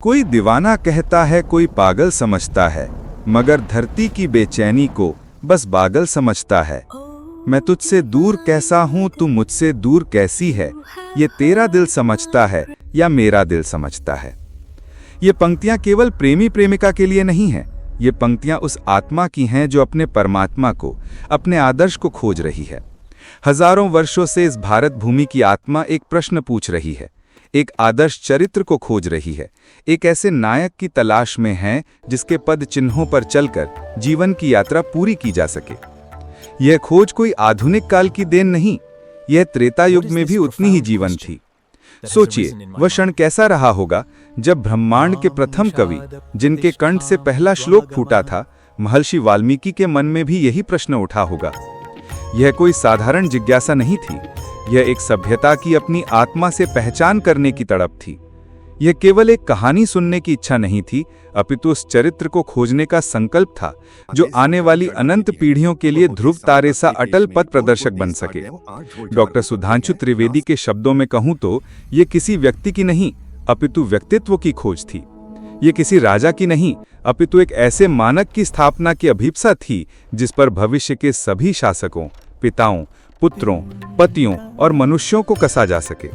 कोई दीवाना कहता है, कोई पागल समझता है, मगर धरती की बेचैनी को बस पागल समझता है। मैं तुझसे दूर कैसा हूँ, तू मुझसे दूर कैसी है, ये तेरा दिल समझता है या मेरा दिल समझता है। ये पंक्तियां केवल प्रेमी प्रेमिका के लिए नहीं हैं, ये पंक्तियां उस आत्मा की हैं जो अपने परमात्मा को, अपने आदर्श को खोज रही है। हजारों वर्षों से इस भारत भूमि की आत्मा एक प्रश्न पूछ रही है, एक आदर्श चरित्र को खोज रही है, एक ऐसे नायक की तलाश में है जिसके पद चिन्हों पर चलकर जीवन की यात्रा पूरी की जा सके। यह खोज कोई आधुनिक काल की देन नहीं, यह त्रेता युग में भी उतनी ही जीवन थी। सोचिए, वह क्षण कैसा रहा होगा जब ब्रह्मांड के प्रथम कवि, जिनके कंठ से पहला श्लोक फूटा था, महर्षि वाल्मीकि के मन में भी यही प्रश्न उठा होगा। यह कोई साधारण जिज्ञासा नहीं थी, यह एक सभ्यता की अपनी आत्मा से पहचान करने की तड़प थी। यह केवल एक कहानी सुनने की इच्छा नहीं थी, अपितु उस चरित्र को खोजने का संकल्प था जो आने वाली अनंत पीढ़ियों के लिए ध्रुव तारे सा अटल पथ प्रदर्शक बन सके। डॉक्टर सुधांशु त्रिवेदी के शब्दों में कहूं तो ये किसी व्यक्ति की नहीं, अपितु व्यक्तित्व की खोज थी। ये किसी राजा की नहीं, अपितु एक ऐसे मानक की स्थापना की अभिप्सा थी जिस पर भविष्य के सभी शासकों, पिताओं, पुत्रों, पतियों और मनुष्यों को कसा जा सके।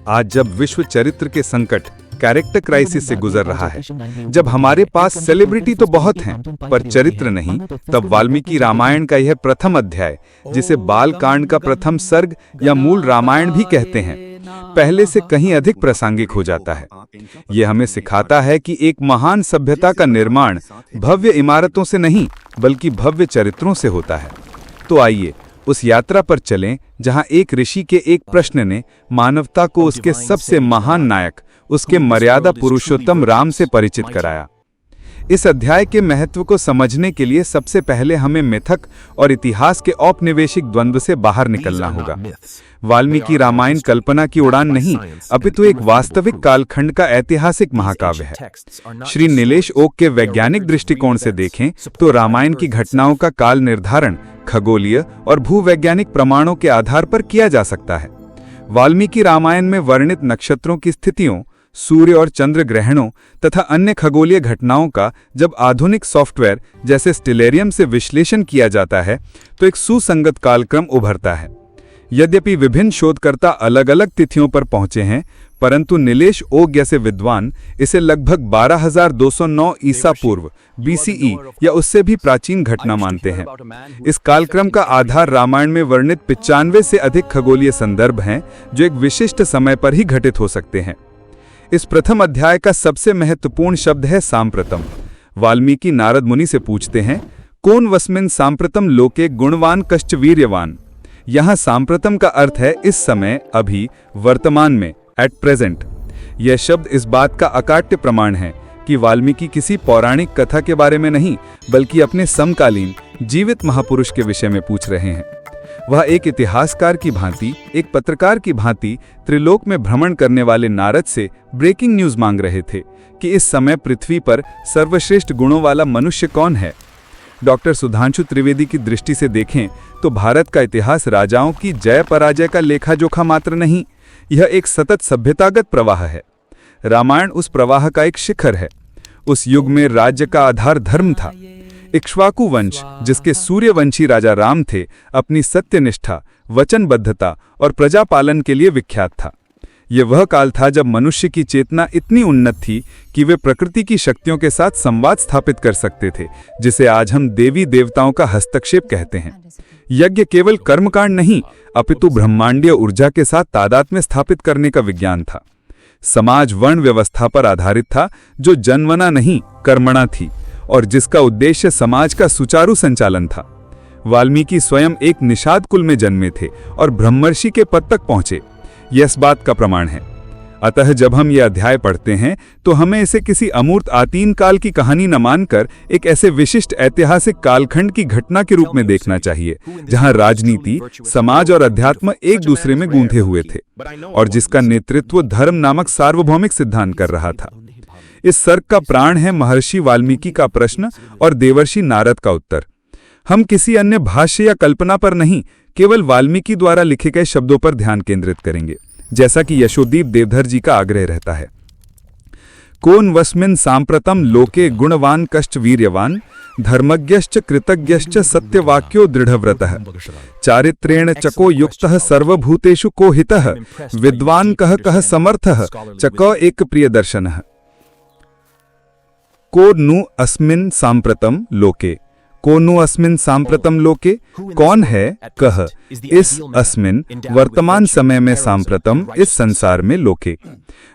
आज जब विश्व चरित्र के संकट, कैरेक्टर क्राइसिस से गुजर रहा है, जब हमारे पास सेलिब्रिटी तो बहुत हैं पर चरित्र नहीं, तब वाल्मीकि रामायण का यह प्रथम अध्याय, जिसे बाल कांड का प्रथम सर्ग या मूल रामायण भी कहते हैं, पहले से कहीं अधिक प्रासंगिक हो जाता है। यह हमें सिखाता है कि एक महान सभ्यता का निर्माण भव्य इमारतों से नहीं बल्कि भव्य चरित्रों से होता है। तो आइए उस यात्रा पर चलें जहां एक ऋषि के एक प्रश्न ने मानवता को उसके सबसे महान नायक, उसके मर्यादा पुरुषोत्तम राम से परिचित कराया। इस अध्याय के महत्व को समझने के लिए सबसे पहले हमें मिथक और इतिहास के औपनिवेशिक द्वंद्व से बाहर निकलना होगा। वाल्मीकि रामायण कल्पना की उड़ान नहीं, अपितु एक वास्तविक कालखंड का ऐतिहासिक महाकाव्य है। श्री नीलेश ओक के वैज्ञानिक दृष्टिकोण से देखें तो रामायण की घटनाओं का काल निर्धारण खगोलीय और भूवैज्ञानिक प्रमाणों के आधार पर किया जा सकता है। वाल्मीकि रामायण में वर्णित नक्षत्रों की स्थितियों, सूर्य और चंद्र ग्रहणों तथा अन्य खगोलीय घटनाओं का जब आधुनिक सॉफ्टवेयर जैसे स्टेलेरियम से विश्लेषण किया जाता है तो एक सुसंगत कालक्रम उभरता है। यद्यपि विभिन्न शोधकर्ता अलग अलग तिथियों पर पहुंचे हैं, परंतु नीलेश ओक जैसे विद्वान इसे लगभग 12,209 ईसा पूर्व BCE या उससे भी प्राचीन घटना मानते हैं। इस कालक्रम का आधार रामायण में वर्णित 95 से अधिक खगोलीय संदर्भ हैं जो एक विशिष्ट समय पर ही घटित हो सकते हैं। इस प्रथम अध्याय का सबसे महत्वपूर्ण शब्द है सांप्रतम। वाल्मीकि नारद मुनि से पूछते हैं, कौन वस्मिन् सांप्रतम लोके गुणवान कश्च वीर्यवान। यहाँ सांप्रतम का अर्थ है इस समय, अभी, वर्तमान में, एट प्रेजेंट। यह शब्द इस बात का अकाट्य प्रमाण है कि वाल्मीकि किसी पौराणिक कथा के बारे में नहीं बल्कि अपने समकालीन जीवित महापुरुष के विषय में पूछ रहे हैं। वह एक इतिहासकार की भांति, एक पत्रकार की भांति त्रिलोक में भ्रमण करने वाले नारद से ब्रेकिंग न्यूज मांग रहे थे कि इस समय पृथ्वी पर सर्वश्रेष्ठ गुणों वाला मनुष्य कौन है। डॉक्टर सुधांशु त्रिवेदी की दृष्टि से देखें तो भारत का इतिहास राजाओं की जय पराजय का लेखा जोखा मात्र नहीं, यह एक सतत सभ्यतागत प्रवाह है। रामायण उस प्रवाह का एक शिखर है। उस युग में राज्य का आधार धर्म था। इक्ष्वाकु वंश, जिसके सूर्यवंशी राजा राम थे, अपनी सत्यनिष्ठा, वचनबद्धता और प्रजापालन के लिए विख्यात था। यह वह काल था जब मनुष्य की चेतना इतनी उन्नत थी कि वे प्रकृति की शक्तियों के साथ संवाद स्थापित कर सकते थे, जिसे आज हम देवी देवताओं का हस्तक्षेप कहते हैं। यज्ञ केवल कर्मकांड नहीं, अपितु ब्रह्मांडीय ऊर्जा के साथ तादात्म्य स्थापित करने का विज्ञान था। समाज वर्ण व्यवस्था पर आधारित था जो जनवना नहीं कर्मणा थी और जिसका उद्देश्य समाज का सुचारू संचालन था। वाल्मीकि स्वयं एक निषाद कुल में जन्मे थे और ब्रह्मर्षि के पद तक पहुंचे, यह इस बात का प्रमाण है। अतः जब हम यह अध्याय पढ़ते हैं तो हमें इसे किसी अमूर्त आतीन काल की कहानी न मानकर एक ऐसे विशिष्ट ऐतिहासिक कालखंड की घटना के रूप में देखना चाहिए जहां राजनीति, समाज और अध्यात्म एक दूसरे में गूंथे हुए थे और जिसका नेतृत्व धर्म नामक सार्वभौमिक सिद्धांत कर रहा था। इस सर्ग का प्राण है महर्षि वाल्मीकि का प्रश्न और देवर्षि नारद का उत्तर। हम किसी अन्य भाष्य या कल्पना पर नहीं, केवल वाल्मीकि द्वारा लिखे गए शब्दों पर ध्यान केंद्रित करेंगे, जैसा कि यशोदीप देवधर जी का आग्रह रहता है। कोन वस्मिन् सांप्रतम लोके गुणवान कश्च वीर्यवान धर्मज्ञश्च कृतज्ञश्च सत्यवाक्यो दृढ़व्रतः चारित्रेण चको युक्तः सर्वभूतेषु को हितः विद्वान् कः कः समर्थः चको एक प्रियदर्शनः। को नु अस्मिन् सांप्रतम लोके, को नु अस्मिन् सांप्रतम लोके, कौन है कह इस अस्मिन वर्तमान समय में सांप्रतम इस संसार में लोके,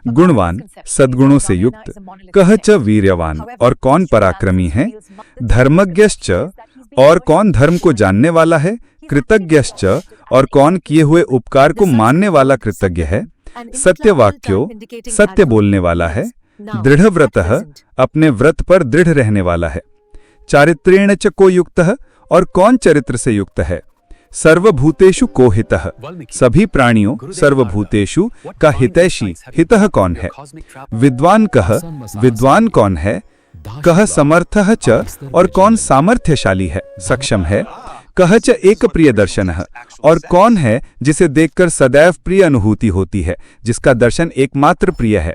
गुणवान सद्गुणों से युक्त, कह च वीर्यवान और कौन पराक्रमी है, धर्मज्ञश्च और कौन धर्म को जानने वाला है, कृतज्ञश्च और कौन किए हुए उपकार को मानने वाला कृतज्ञ है, सत्यवाक्यो सत्य बोलने वाला है, दृढ़व्रतः अपने व्रत पर दृढ़ रहने वाला है, चारित्रेण च को युक्तः और कौन चरित्र से युक्त है, सर्वभूतेषु को हितः सभी प्राणियों सर्वभूतेषु का हितैषी, हितः कौन है, विद्वान कह विद्वान कौन है, कह समर्थः च और कौन सामर्थ्यशाली है सक्षम है, कह च एक प्रिय दर्शनः और कौन है जिसे देखकर सदैव प्रिय अनुभूति होती है, जिसका दर्शन एकमात्र प्रिय है।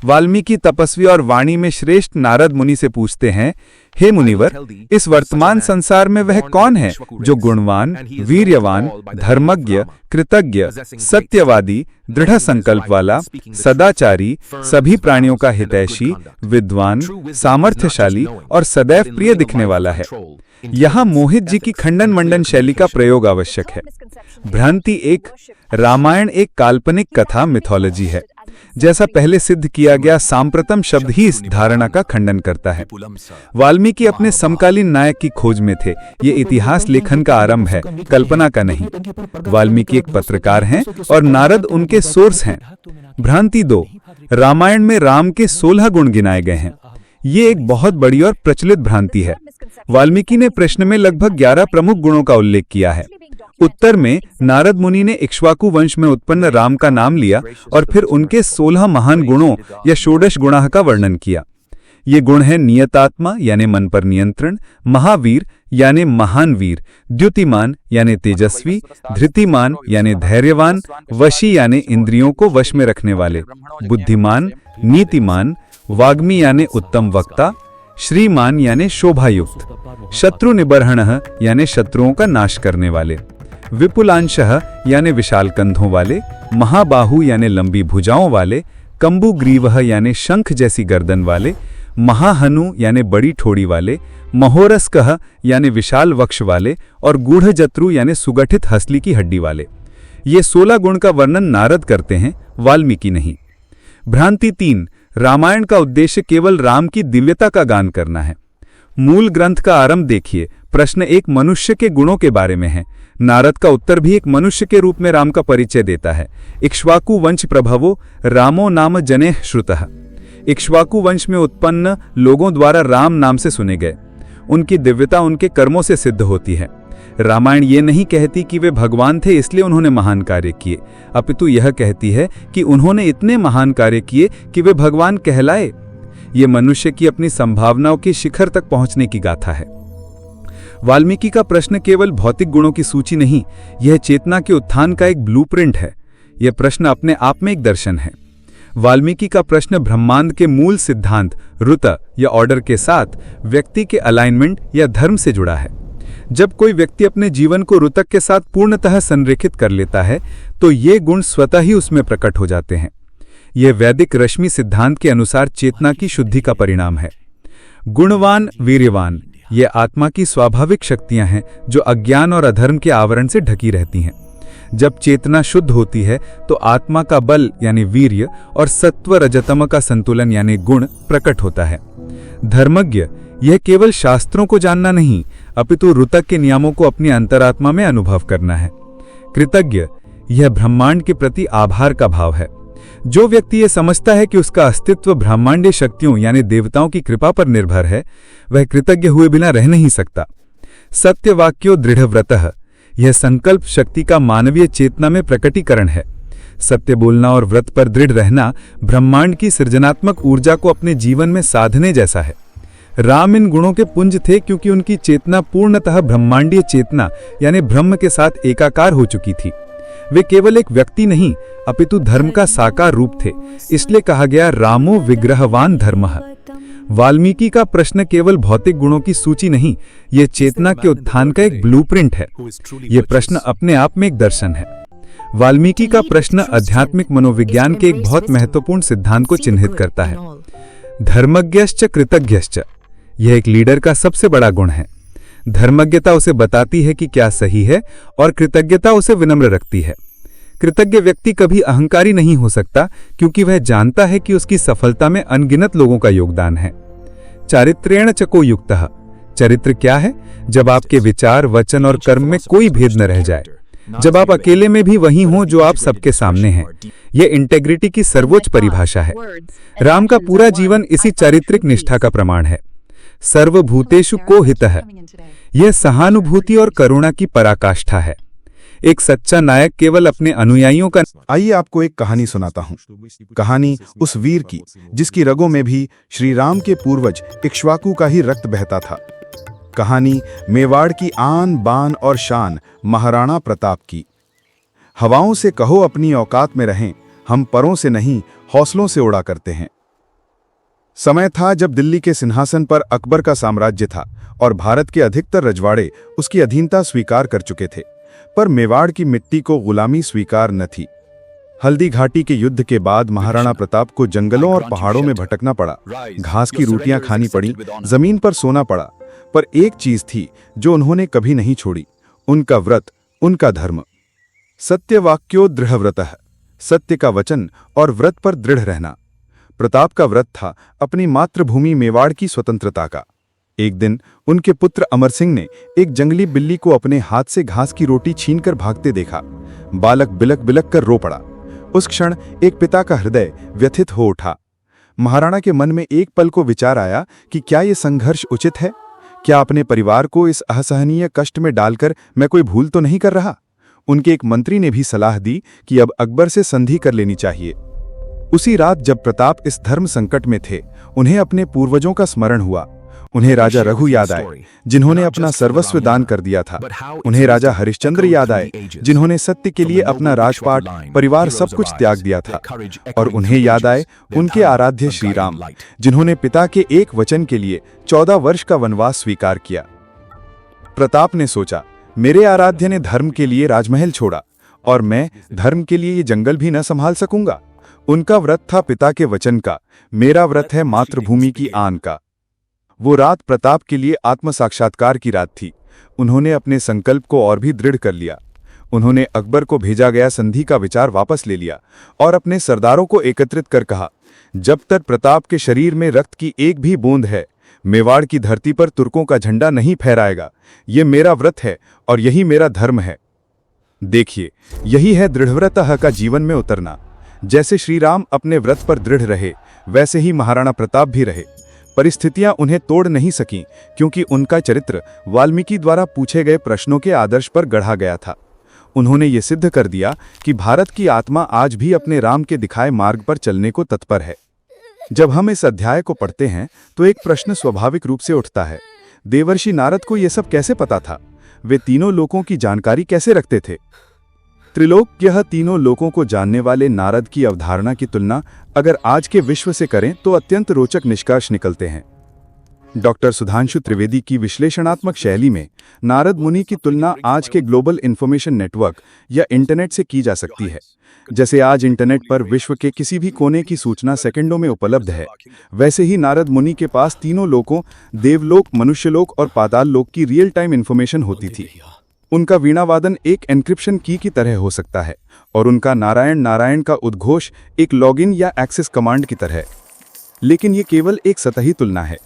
वाल्मीकि तपस्वी और वाणी में श्रेष्ठ नारद मुनि से पूछते हैं, हे मुनिवर, इस वर्तमान संसार में वह कौन है जो गुणवान, वीर्यवान, धर्मज्ञ, कृतज्ञ, सत्यवादी, दृढ़ संकल्प वाला, सदाचारी, सभी प्राणियों का हितैषी, विद्वान, सामर्थ्यशाली और सदैव प्रिय दिखने वाला है। यहाँ मोहित जी की खंडन मंडन शैली का प्रयोग आवश्यक है। भ्रांति एक, रामायण एक काल्पनिक कथा मिथोलॉजी है। जैसा पहले सिद्ध किया गया, सांप्रतम शब्द ही इस धारणा का खंडन करता है। वाल्मीकि अपने समकालीन नायक की खोज में थे। ये इतिहास लेखन का आरंभ है, कल्पना का नहीं। वाल्मीकि एक पत्रकार हैं और नारद उनके सोर्स हैं। भ्रांति दो, रामायण में राम के 16 गुण गिनाए गए हैं। ये एक बहुत बड़ी और प्रचलित भ्रांति है। वाल्मीकि ने प्रश्न में लगभग 11 प्रमुख गुणों का उल्लेख किया है। उत्तर में नारद मुनि ने इक्ष्वाकु वंश में उत्पन्न राम का नाम लिया और फिर उनके 16 महान गुणों या षोडश गुणाः का वर्णन किया। ये गुण है नियतात्मा यानी मन पर नियंत्रण, महावीर यानी महान वीर, द्युतिमान यानी तेजस्वी, धृतिमान यानी धैर्यवान, वशी यानी इंद्रियों को वश में रखने वाले, बुद्धिमान, नीतिमान, वाग्मी यानी उत्तम वक्ता, श्रीमान यानी शोभायुक्त, शत्रु निबर्हणः यानी शत्रुओं का नाश करने वाले, विपुलांशः यानी विशाल कंधों वाले, महाबाहु यानी लंबी भुजाओं वाले, कंबुग्रीवः यानी शंख जैसी गर्दन वाले, महाहनु यानी बड़ी ठोड़ी वाले, महोरस्कः यानी विशाल वक्ष वाले और गूढ़जत्रु यानी सुगठित हसली की हड्डी वाले। ये 16 गुण का वर्णन नारद करते हैं, वाल्मीकि नहीं। भ्रांति 3, रामायण का उद्देश्य केवल राम की दिव्यता का गान करना है। मूल ग्रंथ का आरंभ देखिए। प्रश्न एक मनुष्य के गुणों के बारे में है। नारद का उत्तर भी एक मनुष्य के रूप में राम का परिचय देता है। इक्ष्वाकु वंश प्रभवो रामो नाम जनेः श्रुतः। इक्ष्वाकु वंश में उत्पन्न लोगों द्वारा राम नाम से सुने गए। उनकी दिव्यता उनके कर्मों से सिद्ध होती है। रामायण ये नहीं कहती कि वे भगवान थे इसलिए उन्होंने महान कार्य किए, अपितु यह कहती है कि उन्होंने इतने महान कार्य किए कि वे भगवान कहलाए। ये मनुष्य की अपनी संभावनाओं के शिखर तक पहुंचने की गाथा है। वाल्मीकि का प्रश्न केवल भौतिक गुणों की सूची नहीं, यह चेतना के उत्थान का एक ब्लूप्रिंट है। यह प्रश्न अपने आप में एक दर्शन है। वाल्मीकि का प्रश्न ब्रह्मांड के मूल सिद्धांत रुत या ऑर्डर के साथ व्यक्ति के अलाइनमेंट या धर्म से जुड़ा है। जब कोई व्यक्ति अपने जीवन को रुतक के साथ पूर्णतः संरेखित कर लेता है तो ये गुण स्वतः ही उसमें प्रकट हो जाते हैं। यह वैदिक रश्मि सिद्धांत के अनुसार चेतना की शुद्धि का परिणाम है। गुणवान, वीर्यवान ये आत्मा की स्वाभाविक शक्तियां हैं जो अज्ञान और अधर्म के आवरण से ढकी रहती हैं। जब चेतना शुद्ध होती है तो आत्मा का बल यानी वीर्य और सत्व रजतम का संतुलन यानी गुण प्रकट होता है। धर्मज्ञ यह केवल शास्त्रों को जानना नहीं अपितु रुतक के नियमों को अपनी अंतरात्मा में अनुभव करना है। कृतज्ञ यह ब्रह्मांड के प्रति आभार का भाव है। जो व्यक्ति यह समझता है कि उसका अस्तित्व ब्रह्मांडीय शक्तियों यानी देवताओं की कृपा पर निर्भर है, वह कृतज्ञ हुए बिना रह नहीं सकता। सत्यवाक्यो दृढ़व्रतः यह संकल्प शक्ति का मानवीय चेतना में प्रकटीकरण है। सत्य बोलना और व्रत पर दृढ़ रहना ब्रह्मांड की सृजनात्मक ऊर्जा को अपने जीवन में साधने जैसा है। राम इन गुणों के पुंज थे क्योंकि उनकी चेतना पूर्णतः ब्रह्मांडीय चेतना यानी ब्रह्म के साथ एकाकार हो चुकी थी। वे केवल एक व्यक्ति नहीं अपितु धर्म का साकार रूप थे। इसलिए कहा गया रामो विग्रहवान धर्मः। वाल्मीकि का प्रश्न केवल भौतिक गुणों की सूची नहीं, ये चेतना के उत्थान का एक ब्लूप्रिंट है। ये प्रश्न अपने आप में एक दर्शन है। वाल्मीकि का प्रश्न आध्यात्मिक मनोविज्ञान के एक बहुत महत्वपूर्ण सिद्धांत को चिन्हित करता है, धर्मज्ञश्च कृतज्ञश्च। यह एक लीडर का सबसे बड़ा गुण है। धर्मज्ञता उसे बताती है कि क्या सही है और कृतज्ञता उसे विनम्र रखती है। कृतज्ञ व्यक्ति कभी अहंकारी नहीं हो सकता क्योंकि वह जानता है कि उसकी सफलता में अनगिनत लोगों का योगदान है। चारित्रेण चको युक्तः। चरित्र क्या है? जब आपके विचार, वचन और कर्म में कोई भेद न रह जाए, जब आप अकेले में भी वही हों जो आप सबके सामने हैं। यह इंटेग्रिटी की सर्वोच्च परिभाषा है। राम का पूरा जीवन इसी चारित्रिक निष्ठा का प्रमाण है। सर्वभूतेषु को हितः। यह सहानुभूति और करुणा की पराकाष्ठा है। एक सच्चा नायक केवल अपने अनुयायियों का। आइए आपको एक कहानी सुनाता हूँ। कहानी उस वीर की जिसकी रगों में भी श्री राम के पूर्वज इक्ष्वाकु का ही रक्त बहता था। कहानी मेवाड़ की आन बान और शान महाराणा प्रताप की। हवाओं से कहो अपनी औकात में रहें, हम परों से नहीं हौसलों से उड़ा करते हैं। समय था जब दिल्ली के सिंहासन पर अकबर का साम्राज्य था और भारत के अधिकतर रजवाड़े उसकी अधीनता स्वीकार कर चुके थे, पर मेवाड़ की मिट्टी को गुलामी स्वीकार न थी। हल्दी घाटी के युद्ध के बाद महाराणा प्रताप को जंगलों और पहाड़ों में भटकना पड़ा, घास की रोटियां खानी पड़ी, जमीन पर सोना पड़ा, पर एक चीज थी जो उन्होंने कभी नहीं छोड़ी, उनका व्रत, उनका धर्म। सत्यवाक्यो दृढ़व्रतः। सत्य का वचन और व्रत पर दृढ़ रहना। प्रताप का व्रत था अपनी मातृभूमि मेवाड़ की स्वतंत्रता का। एक दिन उनके पुत्र अमर सिंह ने एक जंगली बिल्ली को अपने हाथ से घास की रोटी छीनकर भागते देखा। बालक बिलक बिलक कर रो पड़ा। उस क्षण एक पिता का हृदय व्यथित हो उठा। महाराणा के मन में एक पल को विचार आया कि क्या ये संघर्ष उचित है? क्या अपने परिवार को इस असहनीय कष्ट में डालकर मैं कोई भूल तो नहीं कर रहा? उनके एक मंत्री ने भी सलाह दी कि अब अकबर से संधि कर लेनी चाहिए। उसी रात जब प्रताप इस धर्म संकट में थे, उन्हें अपने पूर्वजों का स्मरण हुआ। उन्हें राजा रघु याद आए, जिन्होंने अपना सर्वस्व दान कर दिया था। उन्हें राजा हरिश्चंद्र याद आए, जिन्होंने सत्य के लिए अपना राजपाट, परिवार सब कुछ त्याग दिया था। और उन्हें याद आए उनके आराध्य श्री राम, जिन्होंने पिता के एक वचन के लिए 14 वर्ष का वनवास स्वीकार किया। प्रताप ने सोचा, मेरे आराध्य ने धर्म के लिए राजमहल छोड़ा और मैं धर्म के लिए ये जंगल भी न संभाल सकूंगा। उनका व्रत था पिता के वचन का, मेरा व्रत है मातृभूमि की आन का। वो रात प्रताप के लिए आत्म साक्षात्कार की रात थी। उन्होंने अपने संकल्प को और भी दृढ़ कर लिया। उन्होंने अकबर को भेजा गया संधि का विचार वापस ले लिया और अपने सरदारों को एकत्रित कर कहा, जब तक प्रताप के शरीर में रक्त की एक भी बूंद है, मेवाड़ की धरती पर तुर्कों का झंडा नहीं फहराएगा। ये मेरा व्रत है और यही मेरा धर्म है। देखिए, यही है दृढ़व्रतः का जीवन में उतरना। जैसे श्री राम अपने व्रत पर दृढ़ रहे, वैसे ही महाराणा प्रताप भी रहे। परिस्थितियां उन्हें तोड़ नहीं सकीं क्योंकि उनका चरित्र वाल्मीकि द्वारा पूछे गए प्रश्नों के आदर्श पर गढ़ा गया था। उन्होंने ये सिद्ध कर दिया कि भारत की आत्मा आज भी अपने राम के दिखाए मार्ग पर चलने को तत्पर है। जब हम इस अध्याय को पढ़ते हैं तो एक प्रश्न स्वाभाविक रूप से उठता है, देवर्षि नारद को यह सब कैसे पता था? वे तीनों लोकों की जानकारी कैसे रखते थे? त्रिलोक, यह तीनों लोकों को जानने वाले नारद की अवधारणा की तुलना अगर आज के विश्व से करें तो अत्यंत रोचक निष्कर्ष निकलते हैं। डॉक्टर सुधांशु त्रिवेदी की विश्लेषणात्मक शैली में नारद मुनि की तुलना आज के ग्लोबल इंफॉर्मेशन नेटवर्क या इंटरनेट से की जा सकती है। जैसे आज इंटरनेट पर विश्व के किसी भी कोने की सूचना सेकंडों में उपलब्ध है, वैसे ही नारद मुनि के पास तीनों लोकों, देवलोक, मनुष्यलोक और पाताल लोक की रियल टाइम इंफॉर्मेशन होती थी। उनका वीणावादन एक एन्क्रिप्शन की तरह हो सकता है और उनका नारायण नारायण का उद्घोष एक लॉगिन या एक्सेस कमांड की तरह। लेकिन ये केवल एक सतही तुलना है।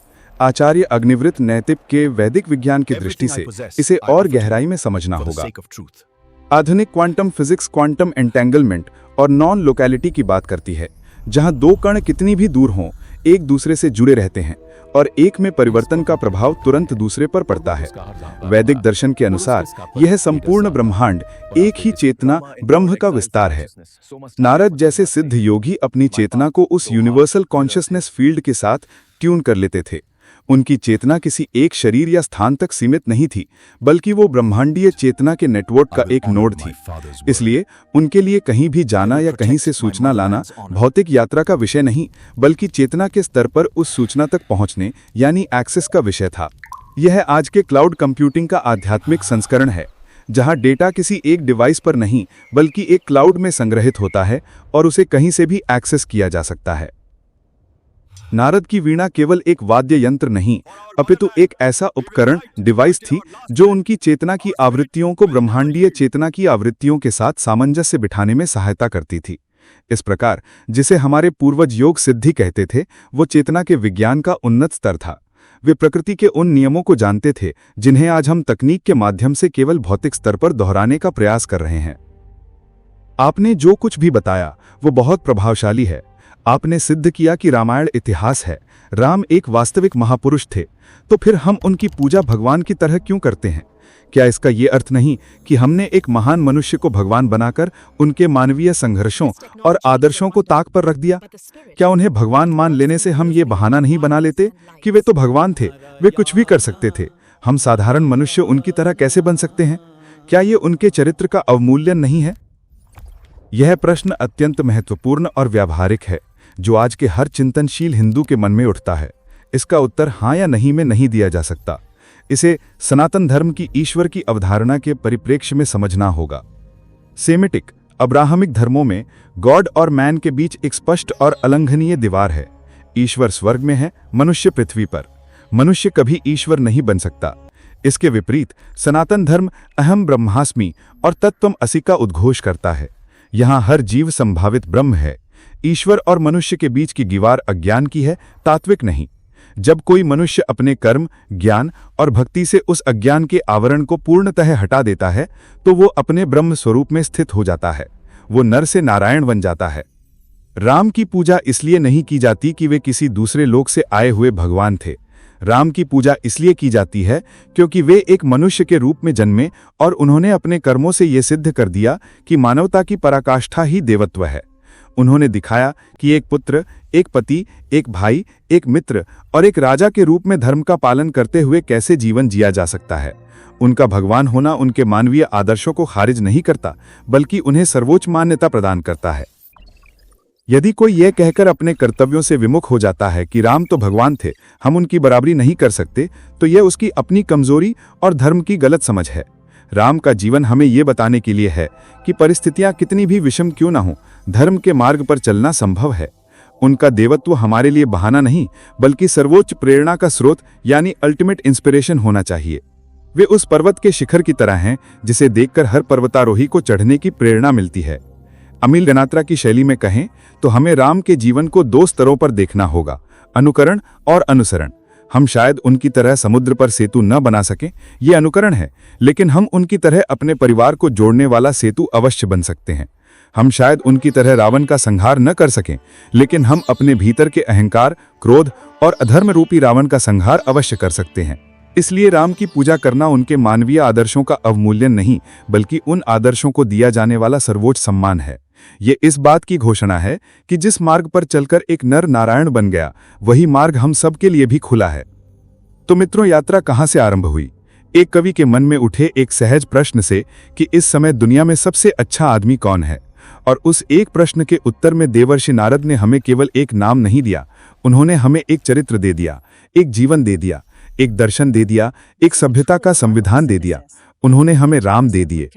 आचार्य अग्निवृत नैतिक के वैदिक विज्ञान की दृष्टि से इसे और गहराई में समझना होगा। आधुनिक क्वांटम फिजिक्स क्वांटम एंटेंगलमेंट और नॉन लोकैलिटी की बात करती है, जहां दो कण कितनी भी दूर हों, एक दूसरे से जुड़े रहते हैं और एक में परिवर्तन का प्रभाव तुरंत दूसरे पर पड़ता है। वैदिक दर्शन के अनुसार यह संपूर्ण ब्रह्मांड एक ही चेतना ब्रह्म का विस्तार है। नारद जैसे सिद्ध योगी अपनी चेतना को उस यूनिवर्सल कॉन्शियसनेस फील्ड के साथ ट्यून कर लेते थे। उनकी चेतना किसी एक शरीर या स्थान तक सीमित नहीं थी, बल्कि वो ब्रह्मांडीय चेतना के नेटवर्क का एक नोड थी। इसलिए उनके लिए कहीं भी जाना या कहीं से सूचना लाना भौतिक यात्रा का विषय नहीं, बल्कि चेतना के स्तर पर उस सूचना तक पहुंचने यानी एक्सेस का विषय था। यह आज के क्लाउड कंप्यूटिंग का आध्यात्मिक संस्करण है, जहां डेटा किसी एक डिवाइस पर नहीं बल्कि एक क्लाउड में संग्रहित होता है और उसे कहीं से भी एक्सेस किया जा सकता है। नारद की वीणा केवल एक वाद्य यंत्र नहीं, अपितु एक ऐसा उपकरण डिवाइस थी जो उनकी चेतना की आवृत्तियों को ब्रह्मांडीय चेतना की आवृत्तियों के साथ सामंजस्य बिठाने में सहायता करती थी। इस प्रकार जिसे हमारे पूर्वज योग सिद्धि कहते थे, वो चेतना के विज्ञान का उन्नत स्तर था। वे प्रकृति के उन नियमों को जानते थे जिन्हें आज हम तकनीक के माध्यम से केवल भौतिक स्तर पर दोहराने का प्रयास कर रहे हैं। आपने जो कुछ भी बताया वो बहुत प्रभावशाली है। आपने सिद्ध किया कि रामायण इतिहास है, राम एक वास्तविक महापुरुष थे, तो फिर हम उनकी पूजा भगवान की तरह क्यों करते हैं? क्या इसका ये अर्थ नहीं कि हमने एक महान मनुष्य को भगवान बनाकर उनके मानवीय संघर्षों और आदर्शों को ताक पर रख दिया? क्या उन्हें भगवान मान लेने से हम ये बहाना नहीं बना लेते कि वे तो भगवान थे, वे कुछ भी कर सकते थे, हम साधारण मनुष्य उनकी तरह कैसे बन सकते हैं? क्या ये उनके चरित्र का अवमूल्यन नहीं है? यह प्रश्न अत्यंत महत्वपूर्ण और व्यावहारिक है, जो आज के हर चिंतनशील हिंदू के मन में उठता है। इसका उत्तर हाँ या नहीं में नहीं दिया जा सकता। इसे सनातन धर्म की ईश्वर की अवधारणा के परिप्रेक्ष्य में समझना होगा। सेमिटिक अब्राहमिक धर्मों में गॉड और मैन के बीच एक स्पष्ट और अलंघनीय दीवार है। ईश्वर स्वर्ग में है, मनुष्य पृथ्वी पर। मनुष्य कभी ईश्वर नहीं बन सकता। इसके विपरीत सनातन धर्म अहम ब्रह्मास्मि और तत्त्वम असि का उद्घोष करता है। यहाँ हर जीव संभावित ब्रह्म है। ईश्वर और मनुष्य के बीच की दीवार अज्ञान की है, तात्विक नहीं। जब कोई मनुष्य अपने कर्म, ज्ञान और भक्ति से उस अज्ञान के आवरण को पूर्णतः हटा देता है, तो वो अपने ब्रह्म स्वरूप में स्थित हो जाता है। वो नर से नारायण बन जाता है। राम की पूजा इसलिए नहीं की जाती कि वे किसी दूसरे लोक से आए हुए भगवान थे। राम की पूजा इसलिए की जाती है क्योंकि वे एक मनुष्य के रूप में जन्मे और उन्होंने अपने कर्मों से ये सिद्ध कर दिया कि मानवता की पराकाष्ठा ही देवत्व है। उन्होंने दिखाया कि एक पुत्र, एक पति, एक भाई, एक मित्र और एक राजा के रूप में धर्म का पालन करते हुए कैसे जीवन जिया जा सकता है। उनका भगवान होना उनके मानवीय आदर्शों को खारिज नहीं करता, बल्कि उन्हें सर्वोच्च मान्यता प्रदान करता है। यदि कोई यह कहकर अपने कर्तव्यों से विमुख हो जाता है कि राम तो भगवान थे, हम उनकी बराबरी नहीं कर सकते, तो यह उसकी अपनी कमजोरी और धर्म की गलत समझ है। राम का जीवन हमें ये बताने के लिए है कि परिस्थितियां कितनी भी विषम क्यों ना हो, धर्म के मार्ग पर चलना संभव है। उनका देवत्व हमारे लिए बहाना नहीं, बल्कि सर्वोच्च प्रेरणा का स्रोत यानी अल्टीमेट इंस्पिरेशन होना चाहिए। वे उस पर्वत के शिखर की तरह हैं जिसे देखकर हर पर्वतारोही को चढ़ने की प्रेरणा मिलती है। अमिल गनात्रा की शैली में कहें तो हमें राम के जीवन को दो स्तरों पर देखना होगा, अनुकरण और अनुसरण। हम शायद उनकी तरह समुद्र पर सेतु न बना सकें, ये अनुकरण है, लेकिन हम उनकी तरह अपने परिवार को जोड़ने वाला सेतु अवश्य बन सकते हैं। हम शायद उनकी तरह रावण का संहार न कर सकें, लेकिन हम अपने भीतर के अहंकार, क्रोध और अधर्म रूपी रावण का संहार अवश्य कर सकते हैं। इसलिए राम की पूजा करना उनके मानवीय आदर्शों का अवमूल्यन नहीं, बल्कि उन आदर्शों को दिया जाने वाला सर्वोच्च सम्मान है। ये इस बात की घोषणा है कि जिस मार्ग पर चलकर एक नर नारायण बन गया, वही मार्ग हम सब के लिए भी खुला है। तो मित्रों, यात्रा कहाँ से आरंभ हुई? एक कवि के मन में उठे एक सहज प्रश्न से कि इस समय दुनिया में सबसे अच्छा आदमी कौन है, और उस एक प्रश्न के उत्तर में देवर्षि नारद ने हमें केवल एक नाम नहीं दिया, उन्होंने हमें एक चरित्र दे दिया, एक जीवन दे दिया, एक दर्शन दे दिया, एक सभ्यता का संविधान दे दिया। उन्होंने हमें राम दे दिए।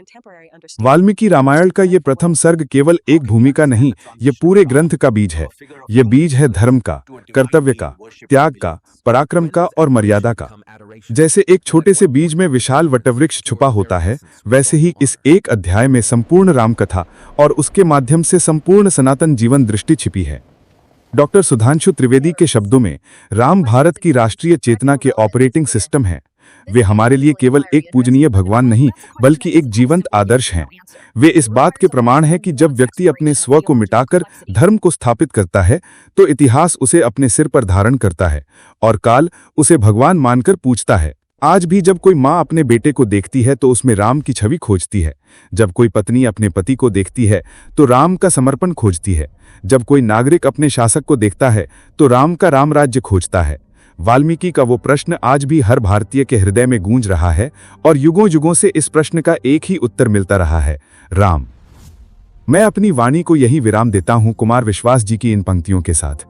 वाल्मीकि रामायण का ये प्रथम सर्ग केवल एक भूमिका नहीं, ये पूरे ग्रंथ का बीज है। ये बीज है धर्म का, कर्तव्य का, त्याग का, पराक्रम का और मर्यादा का। जैसे एक छोटे से बीज में विशाल वटवृक्ष छुपा होता है, वैसे ही इस एक अध्याय में संपूर्ण राम कथा और उसके माध्यम से संपूर्ण सनातन जीवन दृष्टि छिपी है। डॉक्टर सुधांशु त्रिवेदी के शब्दों में, राम भारत की राष्ट्रीय चेतना के ऑपरेटिंग सिस्टम है। वे हमारे लिए केवल एक पूजनीय भगवान नहीं, बल्कि एक जीवंत आदर्श हैं। वे इस बात के प्रमाण हैं कि जब व्यक्ति अपने स्व को मिटाकर धर्म को स्थापित करता है, तो इतिहास उसे अपने सिर पर धारण करता है और काल उसे भगवान मानकर पूजता है। आज भी जब कोई माँ अपने बेटे को देखती है तो उसमें राम की छवि खोजती है। जब कोई पत्नी अपने पति को देखती है तो राम का समर्पण खोजती है। जब कोई नागरिक अपने शासक को देखता है तो राम का राम राज्य खोजता है। वाल्मीकि का वो प्रश्न आज भी हर भारतीय के हृदय में गूंज रहा है और युगों युगों से इस प्रश्न का एक ही उत्तर मिलता रहा है, राम। मैं अपनी वाणी को यही विराम देता हूं कुमार विश्वास जी की इन पंक्तियों के साथ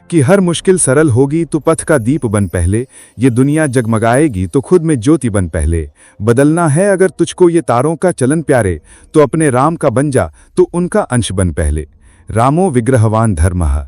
कि हर मुश्किल सरल होगी तो पथ का दीप बन पहले, ये दुनिया जगमगाएगी तो खुद में ज्योति बन पहले। बदलना है अगर तुझको ये तारों का चलन प्यारे, तो अपने राम का बन जा तो उनका अंश बन पहले। रामो विग्रहवान धर्मः।